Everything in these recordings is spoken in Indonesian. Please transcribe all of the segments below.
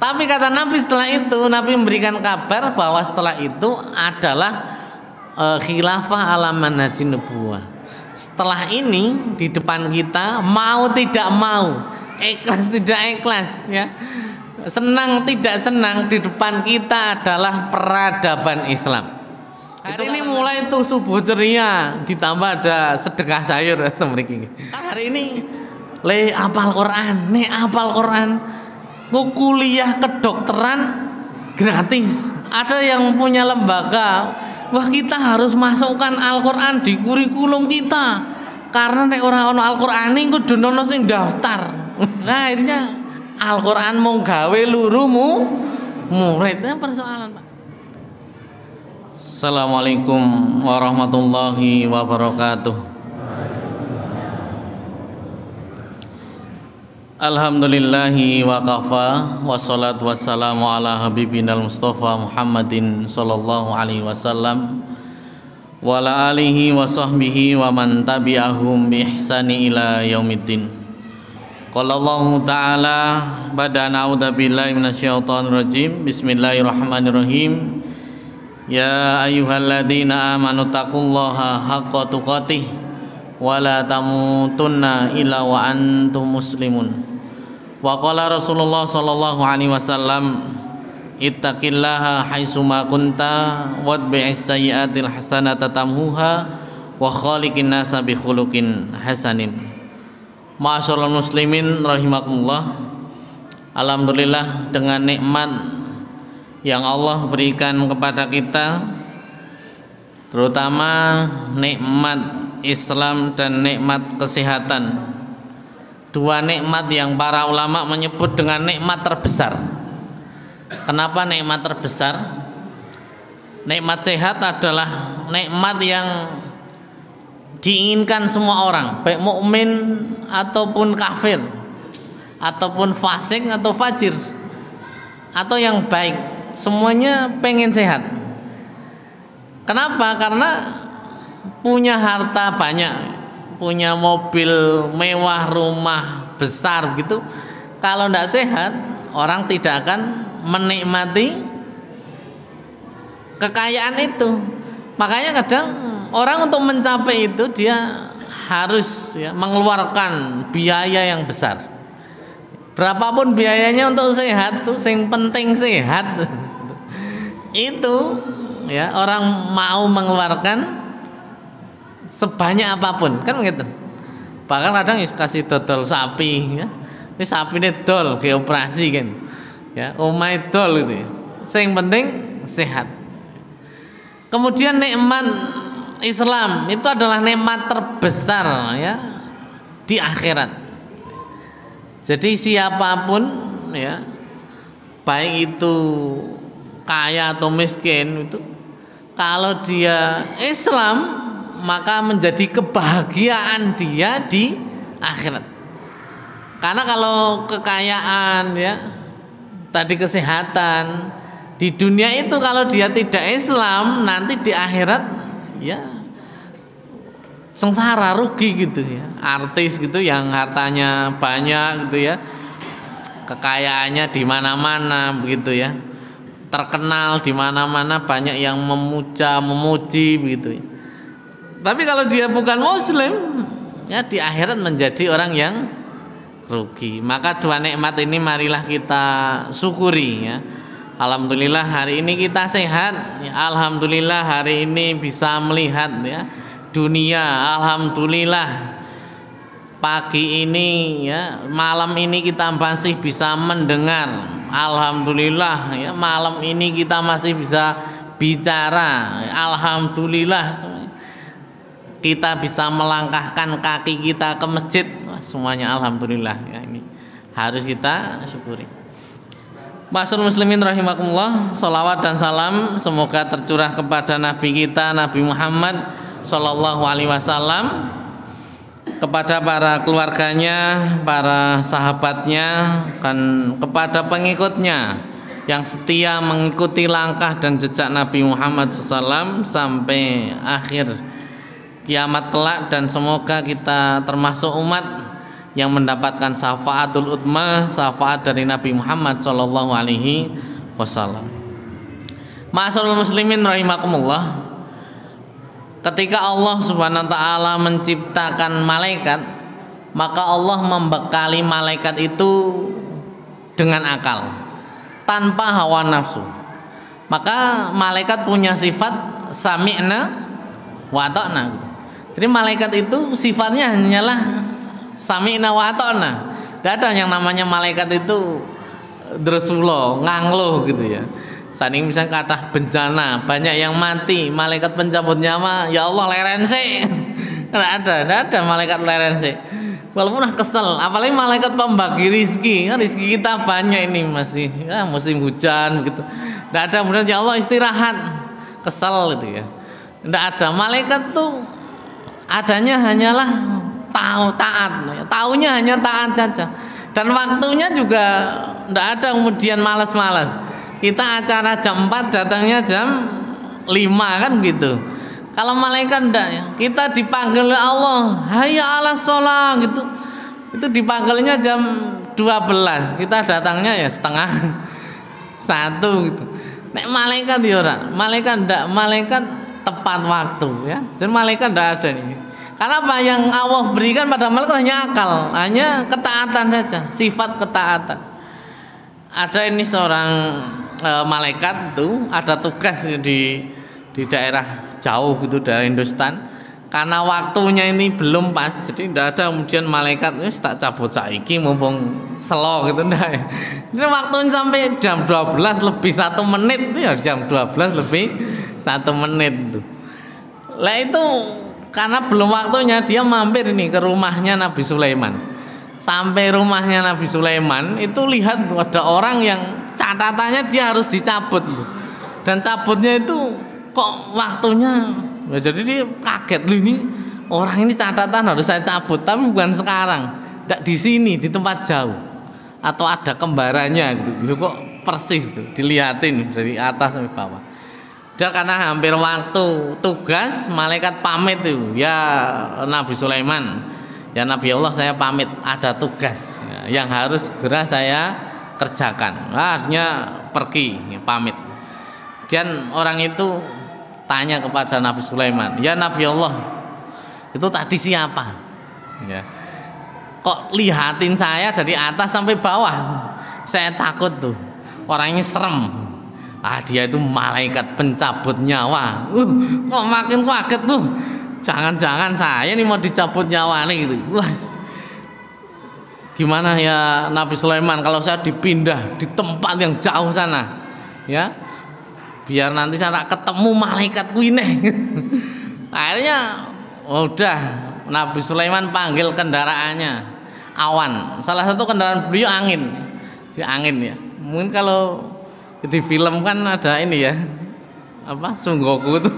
Tapi kata Nabi setelah itu, Nabi memberikan kabar bahwa setelah itu adalah khilafah ala manhajin nubuwah. Setelah ini di depan kita, mau tidak mau, ikhlas tidak ikhlas, ya, senang tidak senang, di depan kita adalah peradaban Islam. Hari ini mulai itu subuh ceria, ditambah ada sedekah sayur atau mriki. Hari ini le apal Quran, apal Quran. Kuliah kedokteran gratis. Ada yang punya lembaga, wah kita harus masukkan Al-Quran di kurikulum kita, karena nek ora ono Al-Quran ini kudu ono sing daftar. Nah akhirnya Al-Quran mau gawe lurumu muridnya persoalan, Pak. Assalamualaikum warahmatullahi wabarakatuh. Alhamdulillahi wa kafa, wassalatu wassalamu ala habibinal mustafa Muhammadin sallallahu alaihi wasallam wa ala alihi wa sahbihi wa man tabi'ahum bi ihsani ila yaumiddin. Qala Allah ta'ala ba'da a'udzu billahi minasyaitonir rajim. Bismillahirrahmanirrahim. Ya ayyuhalladzina amanu taqullaha haqqa tuqatih wa la tamutunna illa wa antum muslimun. Wa qala Rasulullah sallallahu alaihi wasallam ittaqillaha haitsuma kunta wadbi'is sayyi'atil hasanata tamhuha wa khaliqin nasa bi khuluqin hasanin. Ma'asyiral muslimin rahimakumullah. Alhamdulillah dengan nikmat yang Allah berikan kepada kita, terutama nikmat Islam dan nikmat kesehatan. Dua nikmat yang para ulama menyebut dengan nikmat terbesar. Kenapa nikmat terbesar? Nikmat sehat adalah nikmat yang diinginkan semua orang, baik mukmin ataupun kafir, ataupun fasik atau fajir, atau yang baik, semuanya pengen sehat. Kenapa? Karena punya harta banyak, punya mobil mewah, rumah besar gitu, kalau tidak sehat, orang tidak akan menikmati kekayaan itu. Makanya kadang orang untuk mencapai itu dia harus mengeluarkan biaya yang besar. Berapapun biayanya untuk sehat tuh, yang penting sehat. Itu ya, orang mau mengeluarkan sebanyak apapun, kan begitu. Bahkan kadang kasih dodol sapi, ya. Ini sapi ini dol, ke operasi kan, ya, omai dol gitu ya. Yang penting sehat. Kemudian nikmat Islam itu adalah nikmat terbesar, ya, di akhirat. Jadi siapapun, ya, baik itu kaya atau miskin, itu kalau dia Islam, maka menjadi kebahagiaan dia di akhirat. Karena kalau kekayaan, ya, tadi kesehatan di dunia itu, kalau dia tidak Islam, nanti di akhirat ya sengsara, rugi gitu ya. Artis gitu yang hartanya banyak gitu ya, kekayaannya di mana-mana begitu ya, terkenal di mana-mana, banyak yang memuja, memuji begitu ya. Tapi kalau dia bukan muslim, ya di akhirat menjadi orang yang rugi. Maka dua nikmat ini marilah kita syukuri, ya. Alhamdulillah hari ini kita sehat, ya. Alhamdulillah hari ini bisa melihat, ya, dunia. Alhamdulillah pagi ini, ya, malam ini kita masih bisa mendengar. Alhamdulillah, ya, malam ini kita masih bisa bicara. Alhamdulillah kita bisa melangkahkan kaki kita ke masjid. Semuanya alhamdulillah, ya, ini harus kita syukuri. Ma'asyiral muslimin rahimakumullah, salawat dan salam semoga tercurah kepada Nabi kita, Nabi Muhammad sallallahu alaihi wasallam, kepada para keluarganya, para sahabatnya, dan kepada pengikutnya yang setia mengikuti langkah dan jejak Nabi Muhammad SAW sampai akhir kiamat kelak. Dan semoga kita termasuk umat yang mendapatkan syafaatul utma, syafaat dari Nabi Muhammad sallallahu alaihi wasallam. Ma'asyiral muslimin rahimakumullah. Ketika Allah Subhanahu wa taala menciptakan malaikat, maka Allah membekali malaikat itu dengan akal, tanpa hawa nafsu. Maka malaikat punya sifat sami'na wa ata'na. Jadi malaikat itu sifatnya hanyalah sami'na wa ata'na. Tidak ada yang namanya malaikat itu dresulo, nganglo gitu ya. Saking misalnya kata bencana, banyak yang mati, malaikat pencabut nyawa, ya Allah lerense. Tidak ada malaikat lerense. Walaupun kesel, apalagi malaikat pembagi rizki, kan rizki kita banyak ini masih musim hujan gitu. Tidak ada, kemudian ya Allah istirahat, kesel gitu ya. Tidak ada, malaikat tuh adanya hanyalah taat, taunya hanya taat saja. Dan waktunya juga tidak ada kemudian malas-malas. Kita acara jam 4 datangnya jam 5 kan gitu. Kalau malaikat enggak ya, kita dipanggil oleh Allah, hayya 'alas shalah gitu. Itu dipanggilnya jam 12, kita datangnya ya setengah 1 gitu. Nek malaikat ya ora, malaikat enggak, malaikat tepat waktu ya. Jadi malaikat enggak ada nih. Karena apa yang Allah berikan pada malaikat hanya akal, hanya ketaatan saja, sifat ketaatan. Ada ini seorang malaikat itu ada tugas di daerah jauh gitu dari Hindustan, karena waktunya ini belum pas, jadi tidak ada kemudian malaikat tak cabut saiki mumpung selo gitu ndak. Ini waktunya sampai jam 12 lebih 1 menit itu ya, jam 12 lebih 1 menit itu. Lah itu karena belum waktunya, dia mampir ini ke rumahnya Nabi Sulaiman. Sampai rumahnya Nabi Sulaiman itu lihat ada orang yang catatannya dia harus dicabut, dan cabutnya itu kok waktunya ya, jadi dia kaget, loh ini orang ini catatan harus saya cabut, tapi bukan sekarang, tidak di sini, di tempat jauh, atau ada kembarannya gitu, loh kok persis tuh dilihatin dari atas sampai bawah. Dia karena hampir waktu tugas, malaikat pamit tuh, ya Nabi Sulaiman, ya Nabi Allah, saya pamit ada tugas ya, yang harus segera saya kerjakan. Akhirnya pergi ya, pamit. Dan orang itu tanya kepada Nabi Sulaiman, ya Nabi Allah, itu tadi siapa ya, kok lihatin saya dari atas sampai bawah, saya takut tuh, orangnya serem. Dia itu malaikat pencabut nyawa. Kok makin kaget tuh, jangan-jangan saya ini mau dicabut nyawa nih gitu. Wah, gimana ya Nabi Sulaiman kalau saya dipindah di tempat yang jauh sana ya, biar nanti saya ketemu malaikat kuineh. Akhirnya udah Nabi Sulaiman panggil kendaraannya, awan. Salah satu kendaraan beliau angin. Si angin ya. Mungkin kalau di film kan ada ini ya, apa Sunggoku itu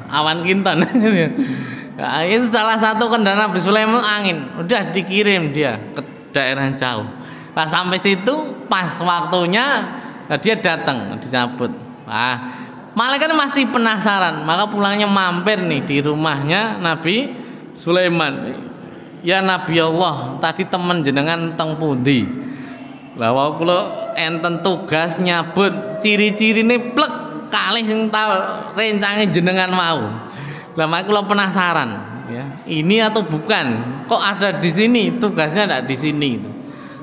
awan kinton. Nah, itu salah satu kendaraan Nabi Sulaiman angin. Udah dikirim dia ke daerah jauh. Nah, sampai situ pas waktunya, nah, dia datang dicabut. Nah, malaikat masih penasaran, maka pulangnya mampir nih di rumahnya Nabi Sulaiman. Ya Nabi Allah, tadi temen jenengan teng pundi? Lah wau kula enten tugas nyabut, ciri-cirine plek kalih sing tau rencange jenengan mau. Lah mak kula penasaran ya, ini atau bukan? Kok ada di sini? Tugasnya ada di sini itu.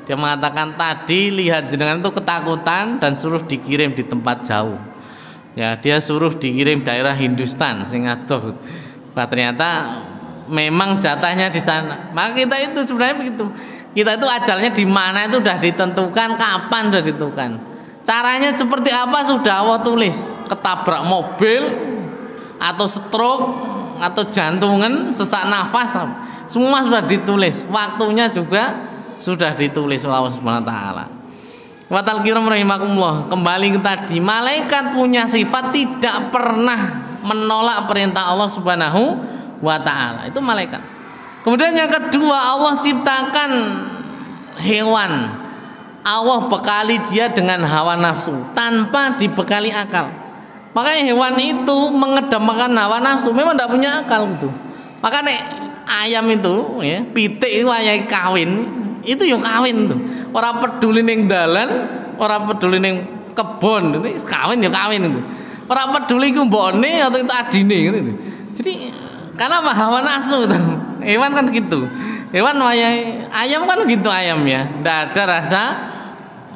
Dia mengatakan tadi lihat jenengan itu ketakutan dan suruh dikirim di tempat jauh. Ya, dia suruh dikirim daerah Hindustan sing adoh. Nah, ternyata memang jatahnya di sana. Maka kita itu sebenarnya begitu. Kita itu ajalnya di mana itu sudah ditentukan, kapan sudah ditentukan. Caranya seperti apa sudah Allah tulis. Ketabrak mobil atau stroke atau jantungan, sesak nafas, semua sudah ditulis. Waktunya juga sudah ditulis oleh Allah Subhanahu wa taala. Wa ta'al kiram rahimakumullah. Kembali ke tadi, malaikat punya sifat tidak pernah menolak perintah Allah Subhanahu wa taala. Itu malaikat. Kemudian yang kedua, Allah ciptakan hewan. Allah bekali dia dengan hawa nafsu tanpa dibekali akal. Makanya hewan itu mengedepankan hawa nafsu, memang tidak punya akal gitu. Makanya ayam itu ya, pitik itu wayahe kawin, itu ya kawin tuh. Ora peduli ning dalan, ora peduli ning kebon, itu kawin ya kawin itu. Ora peduli iku mbokne atau itu adine gitu. Jadi karena apa? Hawa nafsu tuh. Hewan kan gitu. Hewan wayahe ayam kan gitu ayam ya. Enggak ada rasa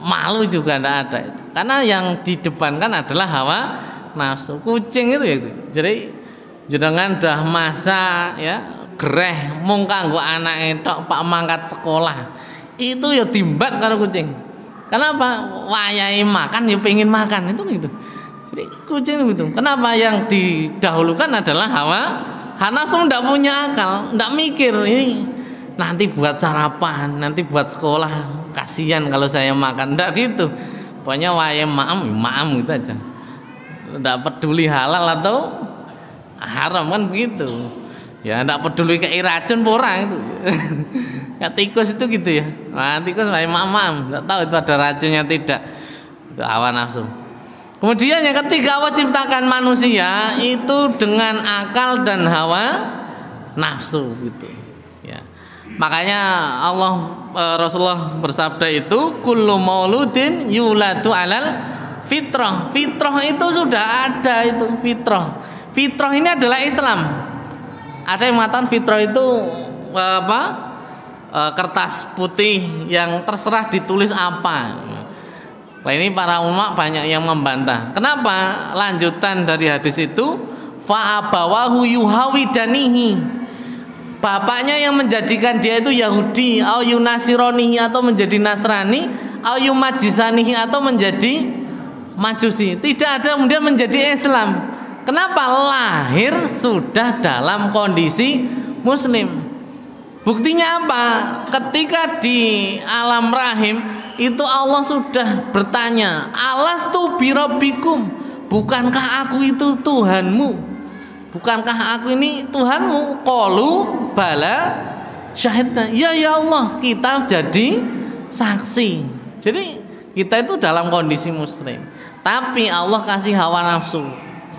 malu juga enggak ada. Karena yang didepankan adalah hawa nafsu. Kucing itu ya itu. Jadi jenengan dah masa ya greh mung kanggo anake tok pak mangkat sekolah. Itu ya dimbat karo kucing. Kenapa? Wayahe makan ya pengen makan itu gitu. Jadi kucing itu. Kenapa yang didahulukan adalah hawa nafsu, ndak punya akal, ndak mikir ini nanti buat sarapan, nanti buat sekolah. Kasihan kalau saya makan, ndak gitu. Pokoknya wayahe maam gitu aja. Ndak peduli halal atau haram kan begitu. Ya ndak peduli kayak racun porang itu. Ya tikus itu gitu ya. Nah, tikus wayahe maam, ndak tahu itu ada racunnya tidak. Itu hawa nafsu. Kemudian yang ketiga, Allah ciptakan manusia itu dengan akal dan hawa nafsu gitu. Ya. Makanya Rasulullah bersabda itu kullu mauludin yuladu alal fitrah. Fitrah itu sudah ada itu fitrah. Fitrah ini adalah Islam. Ada yang mengatakan fitrah itu kertas putih yang terserah ditulis apa. Nah ini para ulama banyak yang membantah. Kenapa? Lanjutan dari hadis itu fa'abawahu yuhawidanihi. Bapaknya yang menjadikan dia itu Yahudi, au yunasironihi atau menjadi Nasrani, au yumajisanihi atau menjadi Majusi. Tidak ada kemudian menjadi Islam. Kenapa? Lahir sudah dalam kondisi Muslim. Buktinya apa? Ketika di alam rahim itu Allah sudah bertanya, alastu birabbikum, bukankah aku itu Tuhanmu? Bukankah aku ini Tuhanmu? Qalu bala syahidna. Ya Allah, kita jadi saksi. Jadi kita itu dalam kondisi muslim, tapi Allah kasih hawa nafsu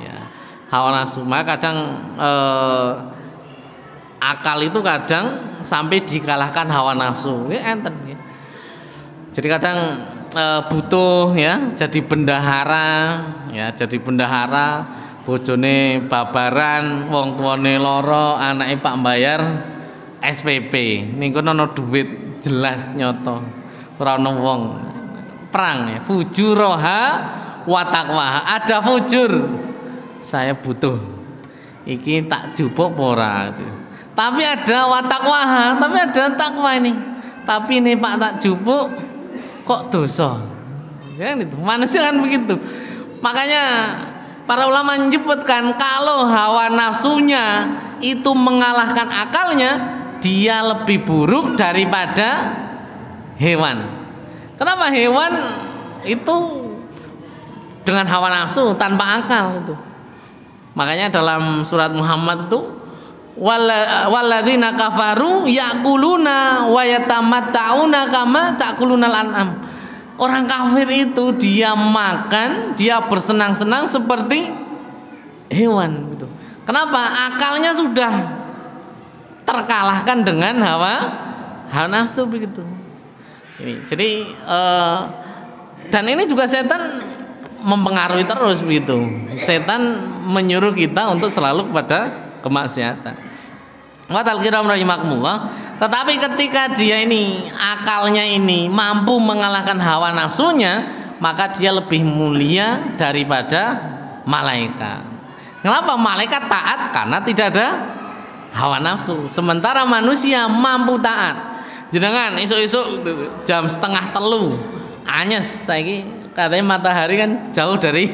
ya, hawa nafsu. Maka kadang akal itu kadang sampai dikalahkan hawa nafsu ya, enten ya. Jadi kadang butuh ya jadi bendahara ya, jadi bendahara bojone babaran, wong tuane loro, anake pak mbayar SPP. Niku ana duit jelas nyoto. Ora ana wong perang ya. Fujuroha wa taqwa. Ada fujur. Saya butuh. Iki tak jupuk ora gitu. Tapi ada wa taqwa, tapi ada takwa ini. Tapi ini Pak tak jupuk kok dosa. Ya itu manusia kan begitu. Makanya para ulama menyebutkan kalau hawa nafsunya itu mengalahkan akalnya, dia lebih buruk daripada hewan. Kenapa? Hewan itu dengan hawa nafsu tanpa akal itu. Makanya dalam surat Muhammad itu walladzina kafaru yaquluna wa yatamatta'una kama ta'kulunal an'am. Orang kafir itu dia makan, dia bersenang-senang seperti hewan gitu. Kenapa? Akalnya sudah terkalahkan dengan hawa nafsu begitu. Jadi dan ini juga setan mempengaruhi terus begitu. Setan menyuruh kita untuk selalu kepada kemaksiatan. Wa talqiram rahimakumullah. Tetapi ketika dia ini akalnya ini mampu mengalahkan hawa nafsunya, maka dia lebih mulia daripada malaikat. Kenapa? Malaikat taat karena tidak ada hawa nafsu. Sementara manusia mampu taat. Jenengan esuk-esuk jam 2:30 anyes saiki katanya matahari kan jauh dari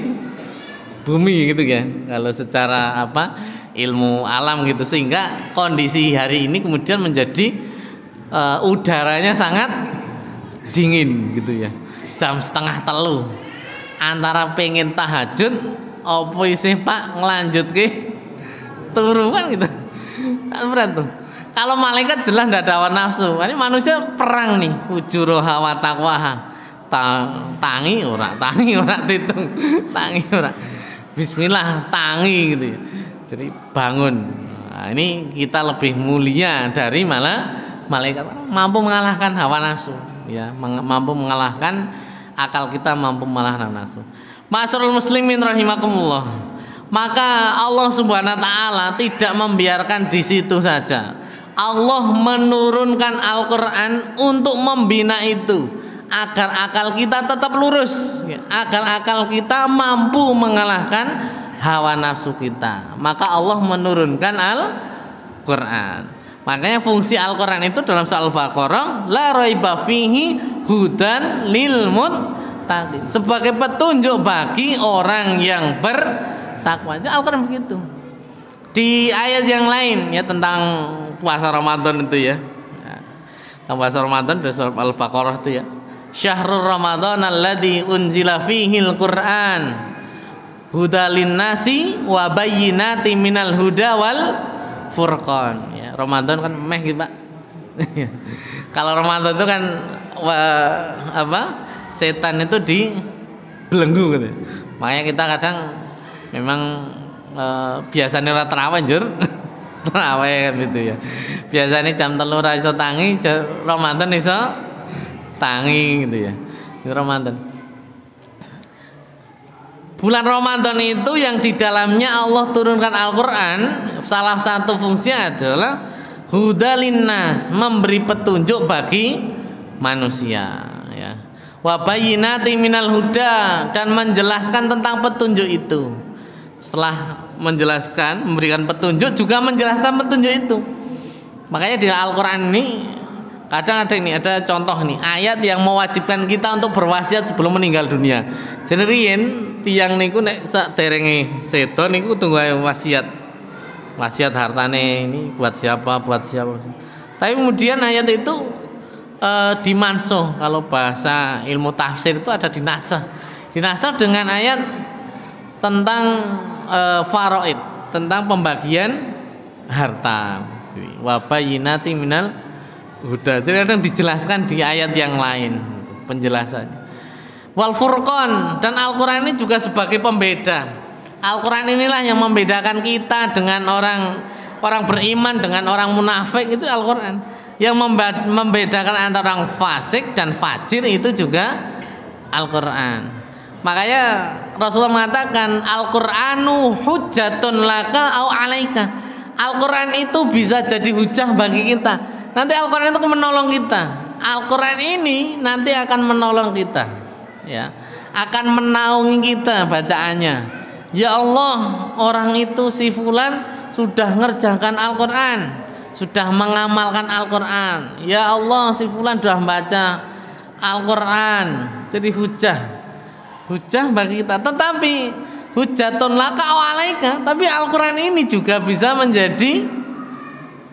bumi gitu kan. Kalau secara ilmu alam gitu, sehingga kondisi hari ini kemudian menjadi udaranya sangat dingin gitu ya. Jam 2:30 antara pengen tahajud opo isih Pak ngelanjutke turu kan gitu. Berat tuh. Kalau malaikat jelas tidak ada hawa nafsu. Ini manusia perang nih, fujuroha wa taqwaha. Tangi ora ditung. Tangi ora. Bismillah tangi gitu ya. Jadi bangun. Nah, ini kita lebih mulia dari malah malaikat, mampu mengalahkan hawa nafsu, ya, mampu mengalahkan akal kita, mampu mengalahkan hawa nafsu. Ma'asyiral muslimin rahimakumullah. Maka Allah Subhanahu wa taala tidak membiarkan di situ saja. Allah menurunkan Al-Qur'an untuk membina itu, agar akal kita tetap lurus, agar akal kita mampu mengalahkan hawa nafsu kita. Maka Allah menurunkan Al-Qur'an. Makanya fungsi Al-Qur'an itu dalam surah Al-Baqarah, la raiba fihi hudan lil muttaqin, sebagai petunjuk bagi orang yang bertakwa. Al-Qur'an begitu. Di ayat yang lain ya tentang puasa Ramadan itu ya. Tentang puasa Ramadan dari surah Al-Baqarah itu ya. Syahrul Ramadan alladzi unzila fihil Qur'an hudalin nasi wa bayyinatin minal huda wal furqan. Ya, Ramadan kan meh gitu, Pak. Kalau Ramadan itu kan setan itu dibelenggu gitu. Makanya kita kadang memang biasanya ora terawih njur. Terawih kan gitu ya. Biasanya jam 3 ra iso tangi, Ramadan iso tangi gitu ya. Itu Ramadan. Bulan Ramadan itu yang di dalamnya Allah turunkan Al-Qur'an, salah satu fungsinya adalah hudalin nas, memberi petunjuk bagi manusia ya. Wa bayyinatin minal huda, dan menjelaskan tentang petunjuk itu. Setelah menjelaskan, memberikan petunjuk, juga menjelaskan petunjuk itu. Makanya di Al-Qur'an ini kadang ada contoh nih, ayat yang mewajibkan kita untuk berwasiat sebelum meninggal dunia. Jadi riyen tiyang niku nek saderenge sedo niku tunggu wasiat. Wasiat hartane ini buat siapa, buat siapa. Tapi kemudian ayat itu dimansuh. Kalau bahasa ilmu tafsir itu ada dinasah. Dinasah dengan ayat tentang faraid, tentang pembagian harta. Wa bayyinatin minal huda. Jadi kadang dijelaskan di ayat yang lain penjelasannya. Wal furqan, dan Al-Qur'an ini juga sebagai pembeda. Al-Qur'an inilah yang membedakan kita dengan orang beriman dengan orang munafik, itu Al-Qur'an. Yang membedakan antara orang fasik dan fajir itu juga Al-Qur'an. Makanya Rasulullah mengatakan Al-Qur'anu hujjatun laka au alaika. Al-Qur'an itu bisa jadi hujah bagi kita. Nanti Al-Qur'an itu menolong kita. Al-Qur'an ini nanti akan menolong kita, ya, akan menaungi kita bacaannya. Ya Allah, orang itu si fulan sudah ngerjakan Al-Qur'an, sudah mengamalkan Al-Qur'an. Ya Allah, si fulan sudah baca Al-Qur'an. Jadi hujah bagi kita. Tetapi hujatun laka wa alaika, tapi Al-Qur'an ini juga bisa menjadi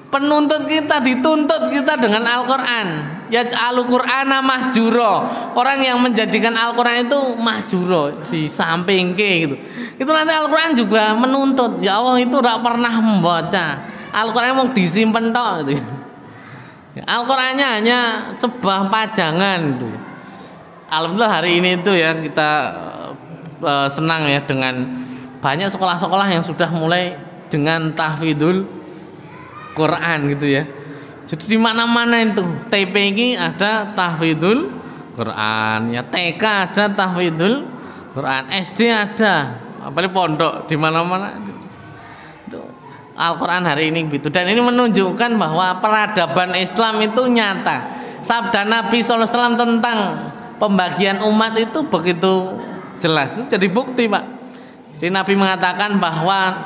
penuntut kita, dituntut kita dengan Al-Qur'an. Yaj'alul Qur'ana mahjuro. Orang yang menjadikan Al-Qur'an itu mahjuro, disampingke gitu. Itu nanti Al-Qur'an juga menuntut. Ya Allah, itu tidak pernah membaca. Al-Qur'an mau disimpan tok gitu. Al-Qur'annya hanya sebuah pajangan gitu. Alhamdulillah hari ini itu ya kita senang ya dengan banyak sekolah-sekolah yang sudah mulai dengan tahfidzul Quran gitu ya. Jadi di mana-mana itu TPG ada tahfidzul Quran, ya TK ada tahfidzul Quran, SD ada, apalagi pondok di mana-mana. Itu Al-Qur'an hari ini gitu. Dan ini menunjukkan bahwa peradaban Islam itu nyata. Sabda Nabi SAW tentang pembagian umat itu begitu jelas. Itu jadi bukti, Pak. Jadi Nabi mengatakan bahwa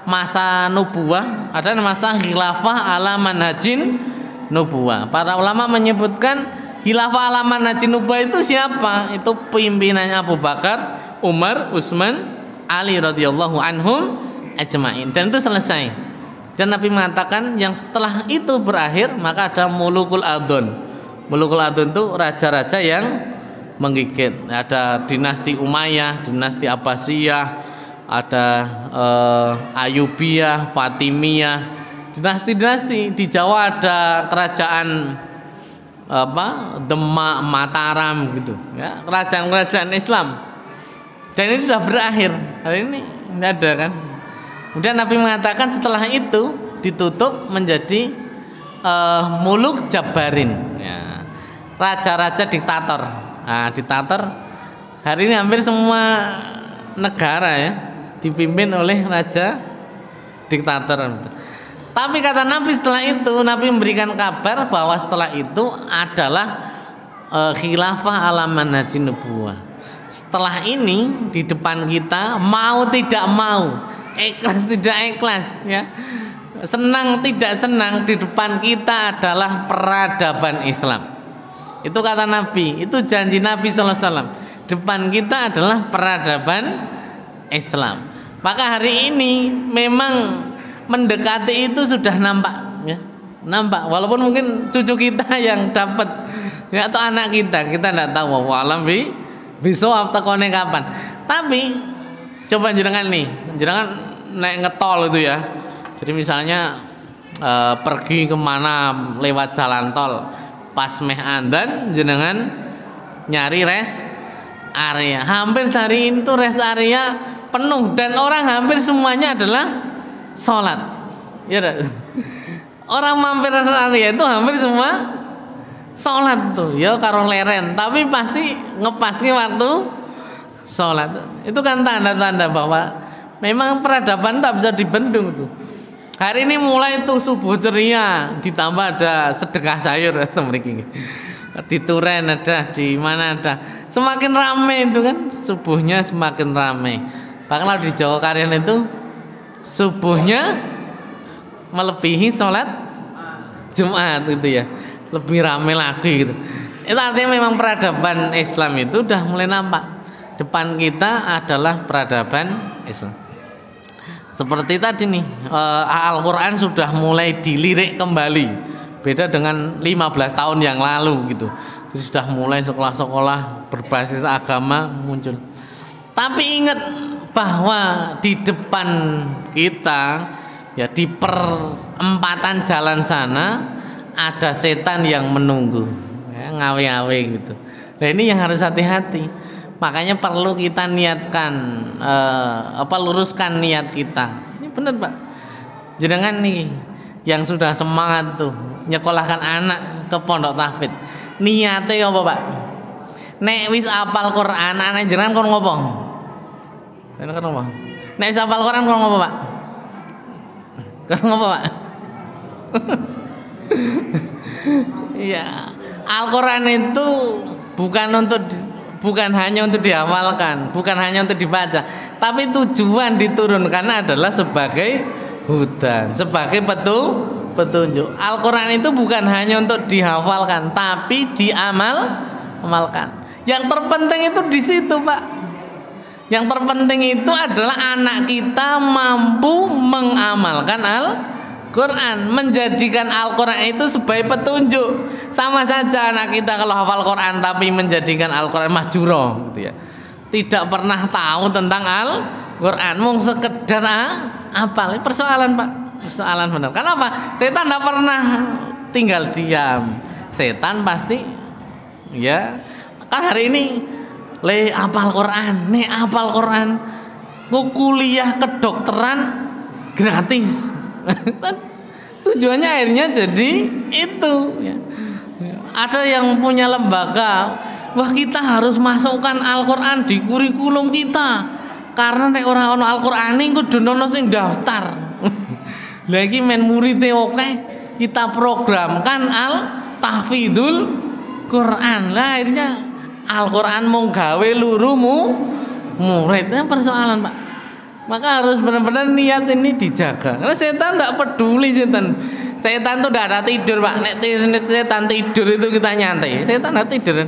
masa nubuwah ada masa khilafah ala manhajin nubuwah. Para ulama menyebutkan khilafah ala manhajin nubuwah itu siapa? Itu pimpinannya Abu Bakar, Umar, Utsman, Ali radhiyallahu anhum ajmain. Dan itu selesai. Dan Nabi mengatakan yang setelah itu berakhir maka ada mulukul adun. Mulukul adun itu raja-raja yang menggigit. Ada dinasti Umayyah, dinasti Abbasiyah, ada Ayubiyah, Fatimiyah, dinasti-dinasti. Di Jawa ada kerajaan Demak, Mataram gitu ya, kerajaan-kerajaan Islam. Dan ini sudah berakhir. Hari ini tidak ada kan. Kemudian Nabi mengatakan setelah itu ditutup menjadi muluk jabarin, ya, raja-raja diktator. Nah, diktator hari ini hampir semua negara ya dipimpin oleh raja diktator. Tapi kata Nabi setelah itu, Nabi memberikan kabar bahwa setelah itu adalah khilafah ala manhajin nubuwah. Setelah ini di depan kita, mau tidak mau, ikhlas tidak ikhlas, ya, senang tidak senang, di depan kita adalah peradaban Islam. Itu kata Nabi, itu janji Nabi sallallahu alaihi wasallam. Depan kita adalah peradaban Islam. Maka hari ini memang mendekati itu sudah nampak, ya, nampak. Walaupun mungkin cucu kita yang dapat, ya, atau anak kita tidak tahu. Wallahualam bisawab tekone kapan. Tapi coba jenengan naik ngetol itu ya. Jadi misalnya pergi kemana lewat jalan tol, pas meh andan jenengan nyari rest area. Hampir sehari itu rest area penuh dan orang hampir semuanya adalah sholat. Ya, orang mampir rest area itu hampir semua sholat tuh, ya karo leren, tapi pasti ngepasnya waktu sholat. Itu kan tanda-tanda bahwa memang peradaban tak bisa dibendung tuh. Hari ini mulai tuh subuh ceria, ditambah ada sedekah sayur atau mriki. Di Turen ada, di mana ada. Semakin ramai itu kan, subuhnya semakin ramai. Bahkan kalau di Jawa Karyan itu subuhnya melebihi sholat Jumat gitu ya. Lebih ramai lagi gitu. Itu artinya memang peradaban Islam itu udah mulai nampak. Depan kita adalah peradaban Islam. Seperti tadi nih, Al-Quran sudah mulai dilirik kembali. Beda dengan 15 tahun yang lalu gitu. Jadi sudah mulai sekolah-sekolah berbasis agama muncul. Tapi ingat bahwa di depan kita, ya, di perempatan jalan sana ada setan yang menunggu, ya, ngawe-ngawe gitu. Nah ini yang harus hati-hati. Makanya perlu kita niatkan, luruskan niat kita. Ini benar Pak. Jenengan nih yang sudah semangat tuh nyekolahkan anak ke pondok tahfidz. Niatnya apa Pak? Nek wis apal Quran, anak jenengan kon ngopo? Nek kon ngopo? Nek wis apal Quran kon ngopo Pak? Kon ngopo Pak? Ya, Al-Quran itu bukan hanya untuk dihafalkan, bukan hanya untuk dibaca, tapi tujuan diturunkan adalah sebagai hudan, sebagai petunjuk. Al-Quran itu bukan hanya untuk dihafalkan, tapi diamalkan. Yang terpenting itu di situ Pak. Yang terpenting itu adalah anak kita mampu mengamalkan Al-Quran, menjadikan Al-Quran itu sebagai petunjuk. Sama saja anak kita kalau hafal Quran tapi menjadikan Al-Quran mahjuro gitu ya. Tidak pernah tahu tentang Al-Quran, mau sekedar hafal. Persoalan Pak, persoalan benar. Kenapa? Setan tidak pernah tinggal diam. Setan pasti, ya, kan hari ini hafal Quran, hafal Quran, kuliah kedokteran gratis. Tujuannya akhirnya jadi itu, ya. Ada yang punya lembaga, wah kita harus masukkan Al-Quran di kurikulum kita, karena nek ora ono Al-Quran ini kudu ono sing daftar. Lagi men muridnya oke, kita programkan Al-Tahfidzul Quran. Lah akhirnya Al-Quran mau gawe lurumu muridnya persoalan Pak. Maka harus benar-benar niat ini dijaga. Karena setan tidak peduli setan. Setan itu tidak ada tidur Pak. Nek setan tidur itu kita nyantai. Setan tidak tidur.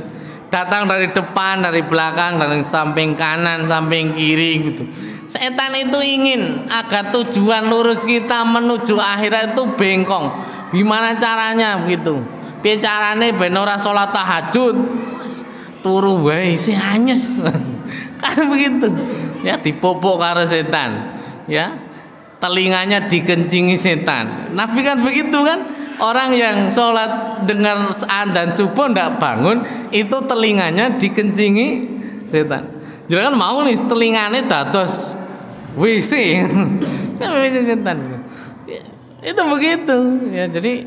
Datang dari depan, dari belakang, dari samping kanan, samping kiri gitu. Setan itu ingin agar tujuan lurus kita menuju akhirat itu bengkong. Gimana caranya begitu? Piye carane ben ora salat tahajud? Turu wae si anyes. Kan begitu. Ya dipopok karo setan. Ya. Telinganya dikencingi setan. Nabi kan begitu kan? Orang yang sholat dengar adzan subuh tidak bangun, itu telinganya dikencingi setan. Jadi kan mau nih telinganya dados WC. Kan WC setan. Itu begitu ya. Jadi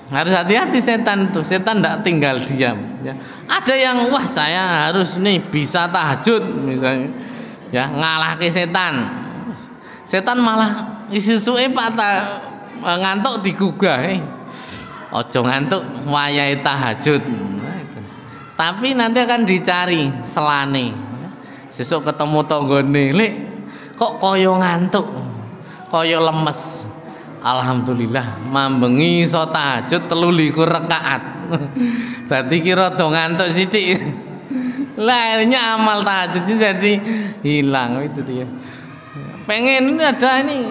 harus hati-hati setan itu. Setan tidak tinggal diam ya. Ada yang wah saya harus nih bisa tahajud misalnya ya, ngalahke setan. Setan malah isusuke patah ngantuk digugah. Ojo ngantuk wayahe tahajud. Nah, itu. Tapi nanti akan dicari selane. Sesuk ketemu tanggane, "Lek, kok kaya ngantuk? Kaya lemes." Alhamdulillah, mambengi iso tahajud 23 rakaat. Dadi kira do ngantuk sithik. Lah akhirnya amal tahajudnya jadi hilang itu tuh ya. Pengen ini ada ini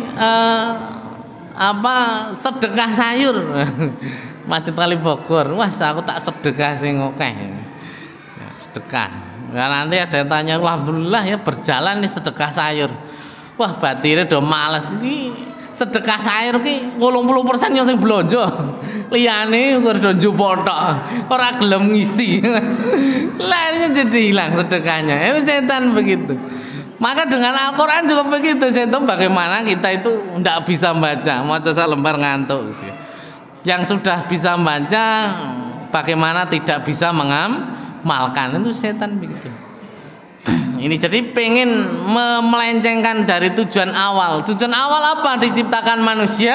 sedekah sayur. Masjid Kali Bogor. Wah, aku tak sedekah sing akeh. Ya, sedekah. Nah, nanti ada yang tanya, alhamdulillah ya berjalan nih sedekah sayur. Wah, batire do males iki. Sedekah sayur ki 80% yang sing blonjo. Liyane do njupuk tok. Ora gelem ngisi. Lah jadi hilang sedekahnya. Setan begitu. Maka dengan Al-Quran juga begitu. Setan bagaimana kita itu tidak bisa baca, maca selembar ngantuk gitu. Yang sudah bisa baca bagaimana tidak bisa mengamalkan, itu setan begitu. Ini jadi pengen melencengkan dari tujuan awal. Tujuan awal apa diciptakan manusia?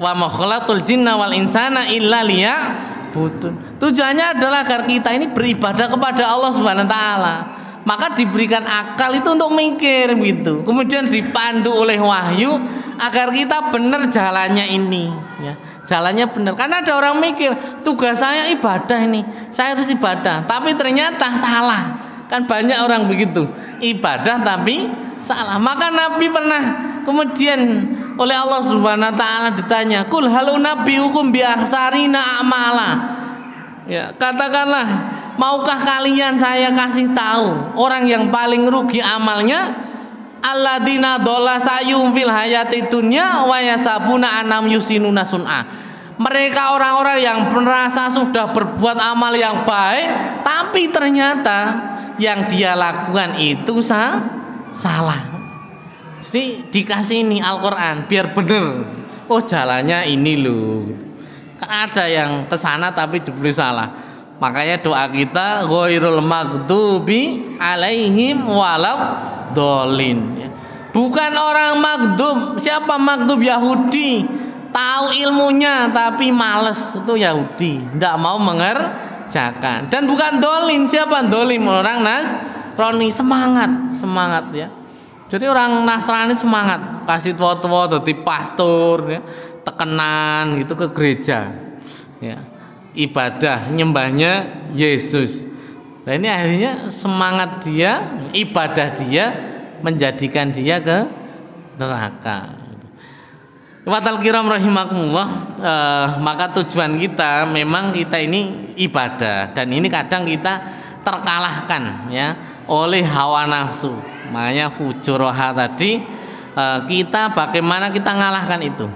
Wa ma khalaqtul jinna wal insana illa liya'budun. Tujuannya adalah agar kita ini beribadah kepada Allah Subhanahu wa taala. Maka diberikan akal itu untuk mikir gitu. Kemudian dipandu oleh wahyu agar kita benar jalannya ini ya. Jalannya benar. Karena ada orang mikir, tugas saya ibadah ini, saya harus ibadah, tapi ternyata salah. Kan banyak orang begitu, ibadah tapi salah. Maka Nabi pernah kemudian oleh Allah Subhanahu wa taala ditanya, "Qul hal unabbiukum bi akhsarina a'mala." Ya, katakanlah, maukah kalian saya kasih tahu orang yang paling rugi amalnya? Alladzina dhalla sa'yuhum fil hayati dunya wa yasabuna annahum yusinuna sun'a. Mereka orang-orang yang merasa sudah berbuat amal yang baik, tapi ternyata yang dia lakukan itu salah. Jadi dikasih ini Al-Quran biar bener. Oh jalannya ini loh. Kan ada yang kesana tapi jebule salah. Makanya doa kita ghairul maghdubi alaihim waladhdallin. Bukan orang maghdub. Siapa maghdub? Yahudi. Tahu ilmunya tapi males, itu Yahudi. Tidak mau mengerjakan. Dan bukan dolin. Siapa dolin? Orang Nasrani. Semangat ya. Jadi orang Nasrani semangat, kasih tua-tua jadi pastor ya, tekenan gitu ke gereja ya. Ibadah nyembahnya Yesus. Nah ini akhirnya semangat dia, ibadah dia menjadikan dia ke neraka. Watal kiram rahimakumullah. Maka tujuan kita memang kita ini ibadah, dan ini kadang kita terkalahkan ya oleh hawa nafsu. Makanya fujuroha tadi kita bagaimana kita ngalahkan itu.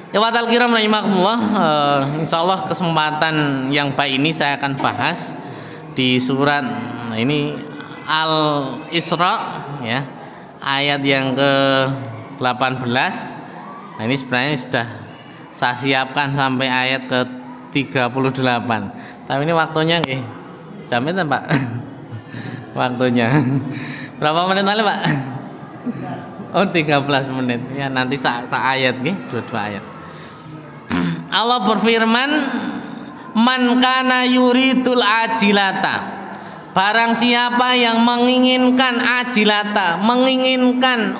Ya watal kiram rahimakumullah. Insyaallah kesempatan yang baik ini saya akan bahas di surat ini Al-Isra ya, ayat yang ke-18. Nah ini sebenarnya sudah saya siapkan sampai ayat ke-38. Tapi ini waktunya nggih. Jamin Pak? Waktunya. Berapa menit lagi Pak? Oh 13 menit. Ya nanti ayat nggih, dua ayat. Allah berfirman, "Man kana yuridul ajilata." Barang siapa yang menginginkan ajilata, menginginkan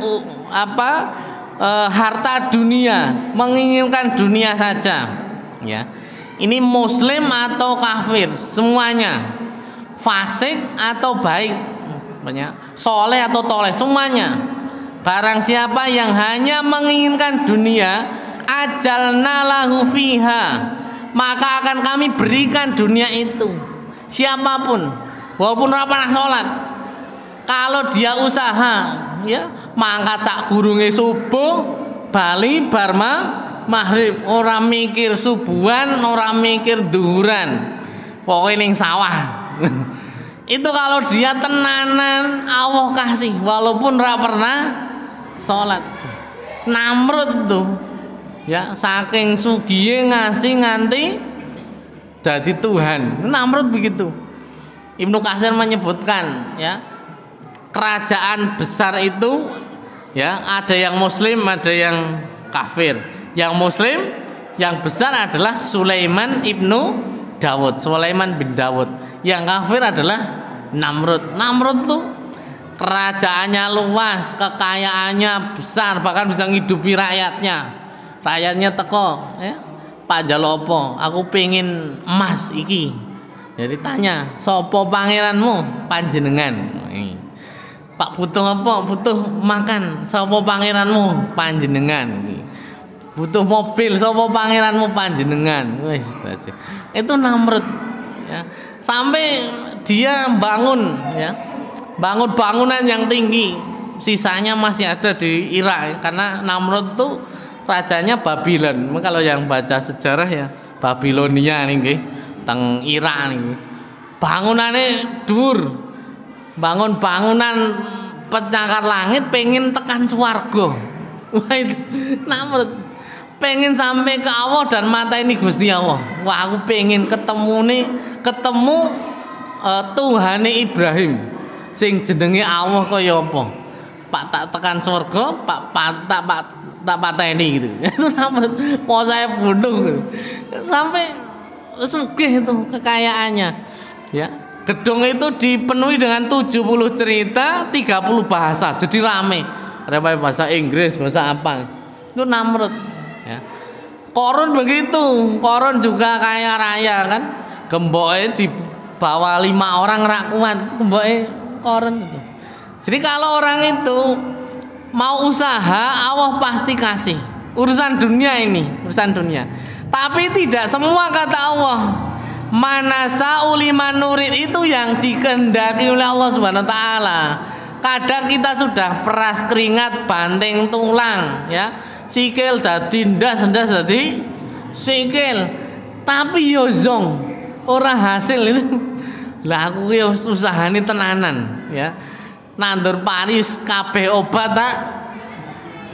harta dunia, menginginkan dunia saja, ya. Ini muslim atau kafir, semuanya. Fasik atau baik, soleh atau toleh, semuanya. Barang siapa yang hanya menginginkan dunia, ajalna lahu fiha, maka akan kami berikan dunia itu. Siapapun, walaupun ora pernah sholat, kalau dia usaha ya mangkat sak gurunge subuh bali bar maghrib, ora mikir subuhan, ora mikir duhuran, pokoknya ning sawah. Itu kalau dia tenanan Allah kasih, walaupun ora pernah sholat. Namrud tuh ya saking sugihe ngasih nganti jadi Tuhan. Namrud begitu. Ibnu Katsir menyebutkan ya kerajaan besar itu ya ada yang muslim ada yang kafir. Yang muslim yang besar adalah Sulaiman ibnu Dawud, Sulaiman bin Dawud. Yang kafir adalah Namrud. Namrud tuh kerajaannya luas, kekayaannya besar, bahkan bisa ngidupi rakyatnya. Rakyatnya teko, ya, Pak Jalopo, aku pengen emas iki. Jadi tanya, sopo pangeranmu? Panjenengan. Pak butuh apa? Butuh makan. Sopo pangeranmu? Panjenengan. Butuh mobil. Sopo pangeranmu? Panjenengan. Itu Namrud. Ya. Sampai dia bangun, ya, bangun bangunan yang tinggi. Sisanya masih ada di Irak karena Namrud tuh rajanya Babylon. Kalau yang baca sejarah ya Babilonia nih, teng Irak nih. Bangunannya dur. Bangun bangunan pencakar langit pengen tekan swarga. Wah itu Namrud pengen sampai ke Allah dan mata ini Gusti Allah. Wah aku pengen ketemu Tuhane Ibrahim sing jenenge Allah kaya apa. Pak tak tekan surga, tak pateni gitu. Itu Namrud mau saya bunuh gitu. Sampai sugih itu kekayaannya. Ya. Gedung itu dipenuhi dengan 70 cerita, 30 bahasa. Jadi rame. Ada bahasa Inggris, bahasa apa. Itu Namrud, ya. Korun begitu. Korun juga kaya raya kan. Gemboke dibawa 5 orang rak kuat. Gemboke Korun itu. Jadi kalau orang itu mau usaha, Allah pasti kasih. Urusan dunia ini, urusan dunia. Tapi tidak semua kata Allah. Manasa'u liman nurid itu yang dikehendaki oleh Allah Subhanahu wa taala. Kadang kita sudah peras keringat, banting tulang, ya. Sikil dadi ndas dadi sikil. Tapi yo zong ora hasil itu. Lah aku ki usahane tenanan, ya. Nandur paris kabeh obat tak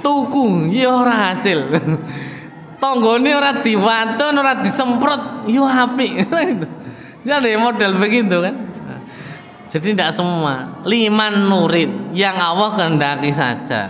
tuku, yo ora hasil. Tonggone ora diwaton, ora disemprot, yo apik. Jadi model begitu kan. Jadi tidak semua liman nurid yang Allah kehendaki saja.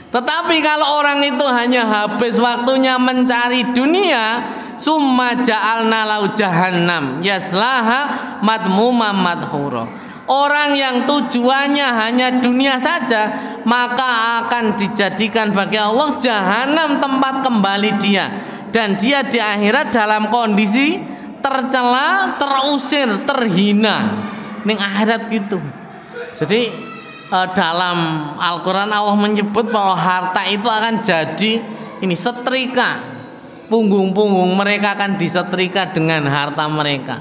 Tetapi kalau orang itu hanya habis waktunya mencari dunia, summa ja'alna lau jahannam yaslaha madmumam madhura. Orang yang tujuannya hanya dunia saja, maka akan dijadikan bagi Allah jahanam tempat kembali dia, dan dia di akhirat dalam kondisi tercela, terusir, terhina. Ning akhirat gitu. Jadi dalam Al-Quran Allah menyebut bahwa harta itu akan jadi ini setrika. Punggung-punggung mereka akan disetrika dengan harta mereka.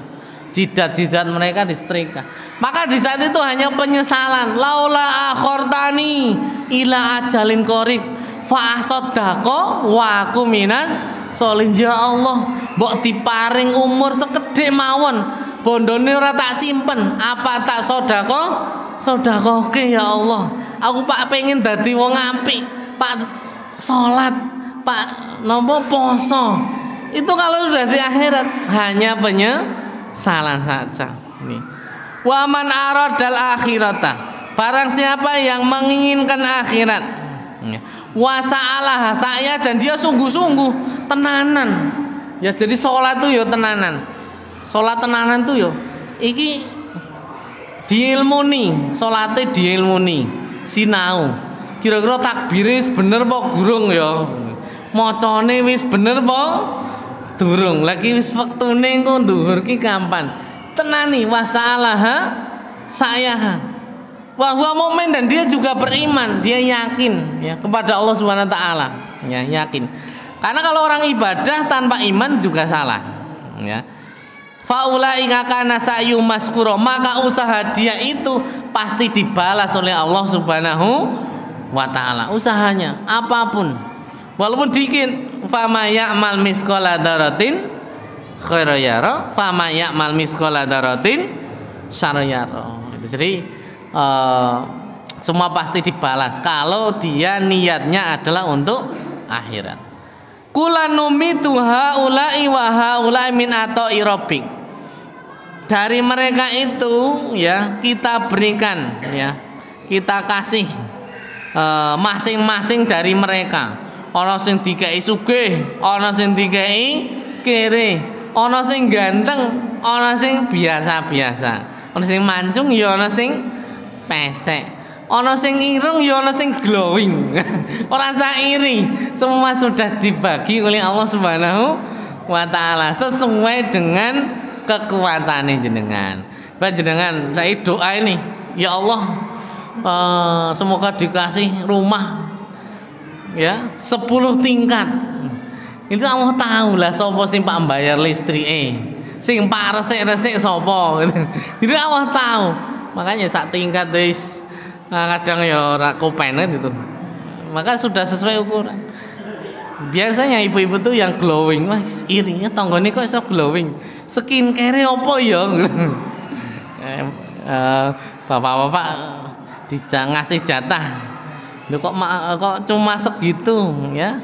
Jidat-jidat mereka disetrika. Maka di saat itu hanya penyesalan. Laula akhortani ila ajalin qorib fa asaddaqa wa aku minas solin. Ya Allah, mbok diparing umur sekedhik mawon, bondone ora tak simpen, apa tak sedekah? Sedekahke ya Allah. Aku Pak pengen dadi wong apik, Pak salat, Pak nopo poso. Itu kalau sudah di akhirat hanya penyesalan saja. Ini. Wa man aradal akhirata, barang siapa yang menginginkan akhirat, wa sa'alaha saya, dan dia sungguh-sungguh tenanan. Ya jadi sholat tuh yo tenanan. Sholat tenanan tuh yo iki diilmuni, sholatnya diilmuni, sinau. Kira-kira takbire wis bener apa gurung ya? Macane wis bener apa durung? Lagi wis wektune engko nduhur ki kapan? Tenani wasalaha saya. Bahwa mukmin dan dia juga beriman, dia yakin ya kepada Allah Subhanahu wa taala, ya yakin. Karena kalau orang ibadah tanpa iman juga salah, ya. Faulaika kana sa'yu maskura, maka usaha dia itu pasti dibalas oleh Allah Subhanahu wa taala. Usahanya apapun, walaupun dikit, fama ya'mal misqala dzarratin khairan yara, fama ya'mal misqala dzarratin syarran yara. Jadi Semua pasti dibalas kalau dia niatnya adalah untuk akhirat. Kulanumitu haula'i wa haula'i min ata'i rabbik. Dari mereka itu ya kita berikan ya, kita kasih masing-masing dari mereka. Ana sing dikei sugih, ana sing dikei kere, ana sing ganteng, ana sing biasa-biasa, ana sing mancung ya ana sing pesek, ana sing ireng ya ana sing glowing. Ora usah iri, semua sudah dibagi oleh Allah Subhanahu wa taala sesuai dengan kekuatannya jenengan. Jenengan saya doa ini, ya Allah, semoga dikasih rumah ya 10 tingkat. Itu Allah tahu lah sapa sing pak bayar listrike, sing pak resik-resik sapa gitu. Jadi Allah tahu. Makanya sak tingkat wis kadang ya ora kopen gitu. Maka sudah sesuai ukuran. Biasanya ibu-ibu tuh yang glowing, wah irinya tanggane kok iso glowing. Skincare apa ya? Bapak-bapak ngasih jatah. Lho kok cuma segitu ya?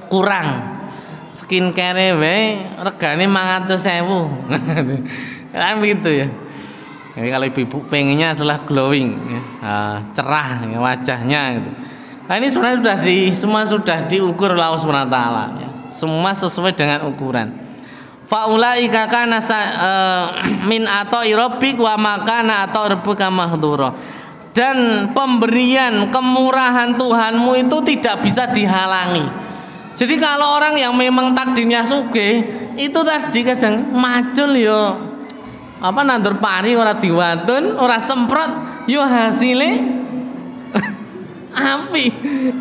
Kurang. Skincare wae regane 500.000. Kan begitu ya. Jadi kalau ibu-ibu pengennya adalah glowing ya. Cerah ya, wajahnya gitu. Nah ini sebenarnya semua sudah diukur oleh Allah Subhanahu wa taala ya. Semua sesuai dengan ukuran. Faulaika kana min ata'i rabbik wa makana ata'i rabbuka mahdhura. Dan pemberian kemurahan Tuhanmu itu tidak bisa dihalangi. Jadi kalau orang yang memang takdirnya sugih itu tadi kadang macul yo nandur pari ora diwatun, ora semprot yo hasile api.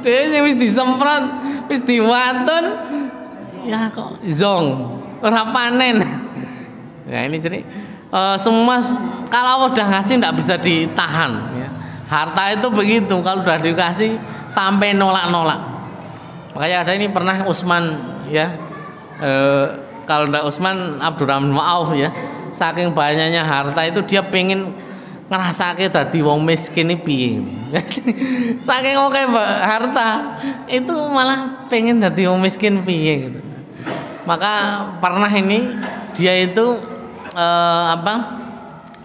Dhewe wis disemprot, wis diwatun ya kok zong. Ora panen. Ya ini jadi semua kalau udah ngasih tidak bisa ditahan ya. Harta itu begitu, kalau udah dikasih sampai nolak-nolak. Makanya ada ini pernah Utsman ya, kalau ndak Utsman Abdurrahman Auf ya, saking banyaknya harta itu dia pengen ngerasake dadi wong miskin iki piye. Saking oke harta itu malah pengen dadi wong miskin piye gitu. Maka pernah ini dia itu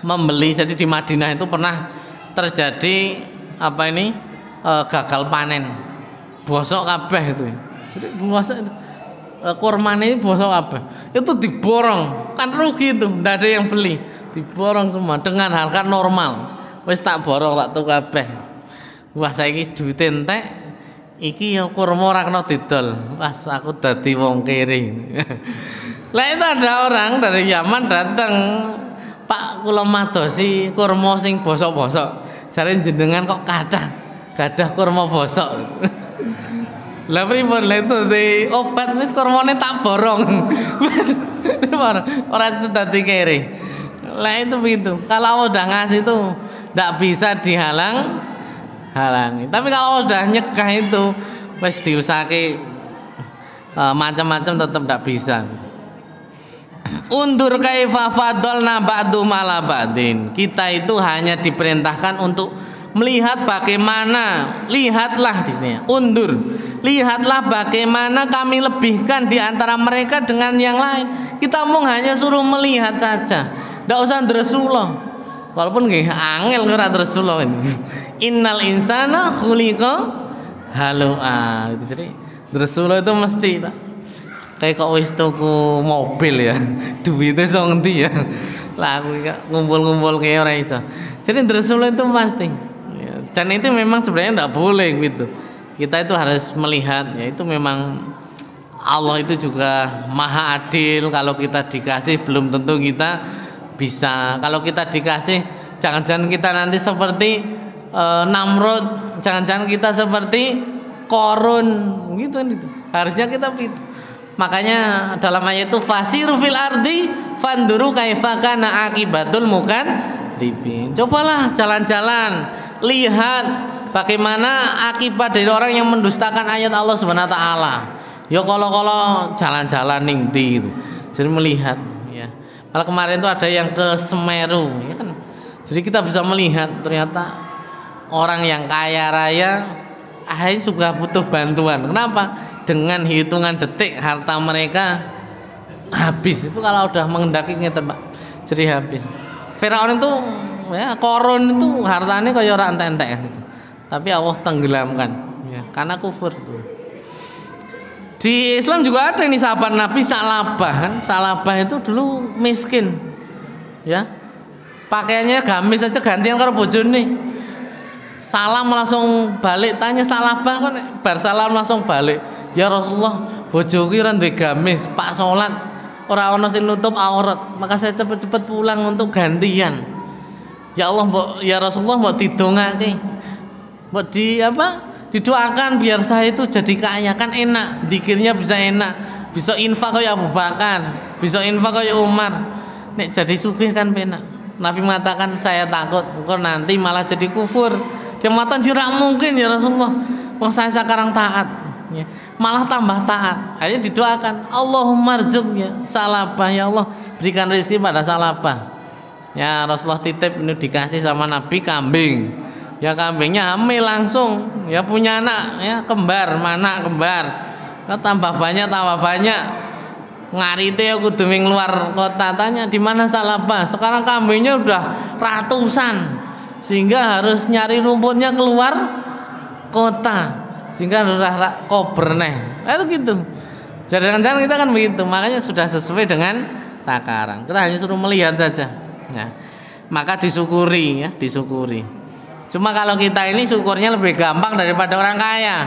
membeli, jadi di Madinah itu pernah terjadi gagal panen, bosok kabeh itu. Jadi bosok itu kurmane bosok kabeh. Itu diborong, kan rugi itu, ndak ada yang beli. Diborong semua dengan harga normal. Wis tak borong tak tuku kabeh. Wah saiki duwite entek. Iki ya kurma ora kena didol. Pas aku dadi wong kere. Lah itu ada orang dari Yaman datang, Pak kula madosi kurma sing bosok-bosok. Jare jenengan kok gadah kurma bosok. Lah pripun lha itu di obat wis kurmane tak borong. Ora dadi kere. Lah itu begitu. Kalau udah ngasih itu ndak bisa dihalangi. Tapi kalau udah nyegah itu wis diusake macam-macam tetap tidak bisa. Undur kaifa fadolna ba'du mala ba'din. Kita itu hanya diperintahkan untuk melihat bagaimana, lihatlah di sini. Undur, lihatlah bagaimana kami lebihkan di antara mereka dengan yang lain. Kita mau hanya suruh melihat saja. Tidak usah Rasulullah. Walaupun nggih angel ora Rasulullah ini. Innal insana khuliqa halu'a. Jadi Rasulullah itu mesti kayak kok wis tuku mobil ya. Duitnya song ndi ya. Lah aku ngumpul-ngumpul kayak ora iso. Jadi Rasulullah itu pasti. Dan itu memang sebenarnya tidak boleh gitu. Kita itu harus melihat ya, itu memang Allah itu juga maha adil. Kalau kita dikasih belum tentu kita bisa. Kalau kita dikasih jangan-jangan kita nanti seperti Namrud, jangan-jangan kita seperti Korun gitu kan itu. Harusnya kita gitu. Makanya dalam ayat itu fasiru fil ardi fanduru kaifa kana akibatul mukadzibin. Cobalah jalan-jalan, lihat bagaimana akibat dari orang yang mendustakan ayat Allah Subhanahu wa taala. Ya kalau jalan-jalan ning ndi gitu. Jadi melihat ya. Kalau kemarin itu ada yang ke Semeru ya kan. Jadi kita bisa melihat ternyata orang yang kaya raya akhirnya juga butuh bantuan. Kenapa? Dengan hitungan detik harta mereka habis. Itu kalau udah mengendaki ngeten Pak, jadi habis. Firaun itu ya, Korun itu hartanya kayak orang entek-entek gitu. Tapi Allah tenggelamkan ya, karena kufur. Di Islam juga ada ini sahabat Nabi Salabah kan. Salabah itu dulu miskin ya, pakaiannya gamis aja gantian karo bojone. Salam langsung balik, tanya Salabah kan bar salam langsung balik. Ya Rasulullah, bojoku ora duwe gamis, Pak salat ora ana sing nutup aurat, maka saya cepet-cepet pulang untuk gantian. Ya Allah, ya Rasulullah, mbok didongake. Mbok didoakan biar saya itu jadi kaya, kan enak, zikirnya bisa enak, bisa infak kayak Abu Bakar, bisa infak kayak Umar. Nek jadi sugih kan penak. Nabi mengatakan saya takut engkau nanti malah jadi kufur. Dia mengatakan tidak mungkin ya Rasulullah, wong saya sekarang taat ya, malah tambah taat. Akhirnya didoakan, Allahumma rzuqnya Salabah, ya Allah berikan rezeki pada Salabah. Ya Rasulullah titip ini dikasih sama Nabi kambing. Ya kambingnya hamil langsung, ya punya anak ya kembar, mana kembar. Ya, tambah banyak ngarite kudu ning luar kota, tanya di mana Salabah. Sekarang kambingnya udah ratusan sehingga harus nyari rumputnya keluar kota sehingga udah kober neh. Itu gitu. Jangan-jangan kita kan begitu, makanya sudah sesuai dengan takaran. Kita hanya suruh melihat saja. Ya. Maka disyukuri ya, disyukuri. Cuma kalau kita ini syukurnya lebih gampang daripada orang kaya.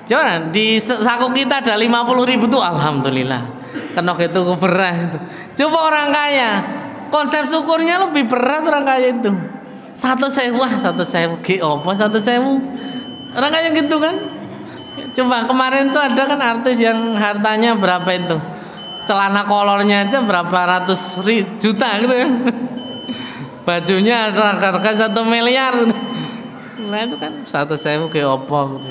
Coba di saku kita ada 50.000 tuh alhamdulillah. Kenok itu beras itu. Coba orang kaya, konsep syukurnya lebih berat orang kaya itu. 1.000, wah 1.000 ge opo 1.000. Orang kaya gitu kan. Coba kemarin tuh ada kan artis yang hartanya berapa itu? Celana kolornya aja berapa ratus juta gitu kan. Bajunya harga 1 miliar. Nah itu kan 1.000 ge opo gitu.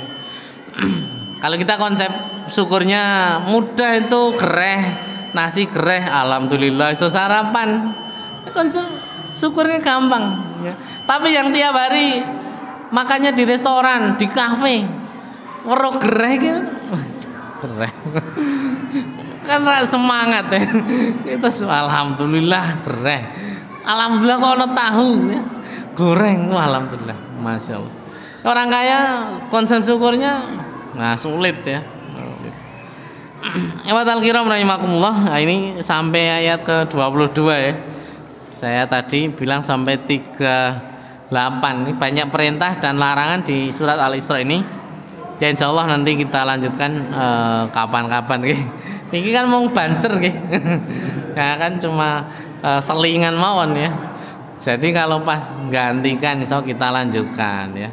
Kalau kita konsep syukurnya mudah itu gereh, nasi gereh alhamdulillah itu sarapan. Konsep syukurnya gampang ya. Tapi yang tiap hari makannya di restoran, di kafe, weruh gereh gitu. Gereh. Kan semangat ya. Itu alhamdulillah gereh. Alhamdulillah kok ono tahu ya. Goreng, alhamdulillah. Masya Allah. Orang kaya konsep syukurnya sulit ya. Ikhwatal kiram rahimakumullah. Nah, ini sampai ayat ke-22 ya. Saya tadi bilang sampai 38. Ini banyak perintah dan larangan di surat Al-Isra ini. Ya insyaallah nanti kita lanjutkan kapan-kapan nggih. Ini kan mau banser nggih. Ya kan cuma selingan mawon ya. Jadi kalau pas gantikan insya Allah kita lanjutkan ya.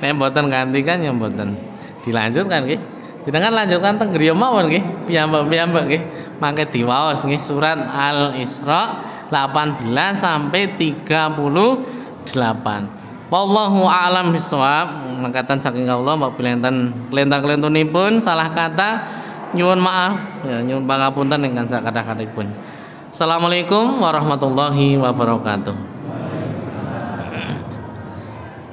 Nek mboten gantikan ya mboten dilanjutkan nggih. Kita kan lanjutkan teng griya mawon nggih, piyambak-piyambak nggih. Mangke diwaos nggih surat Al-Isra 18 sampai 38. Wallahu a'lam bishawab. Mangkatan saking Allah mbok pinten kelentang-kelentunipun salah kata nyuwun maaf ya, nyuwun pangapunten ingkang sakathahipun. Assalamualaikum warahmatullahi wabarakatuh.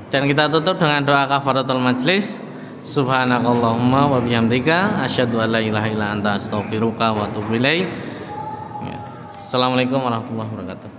Dan kita tutup dengan doa kafaratul majlis. Subhanakallahumma wa bihamdika asyhadu an la ilaha illa anta astaghfiruka wa atubu ilaik. Assalamualaikum warahmatullahi wabarakatuh.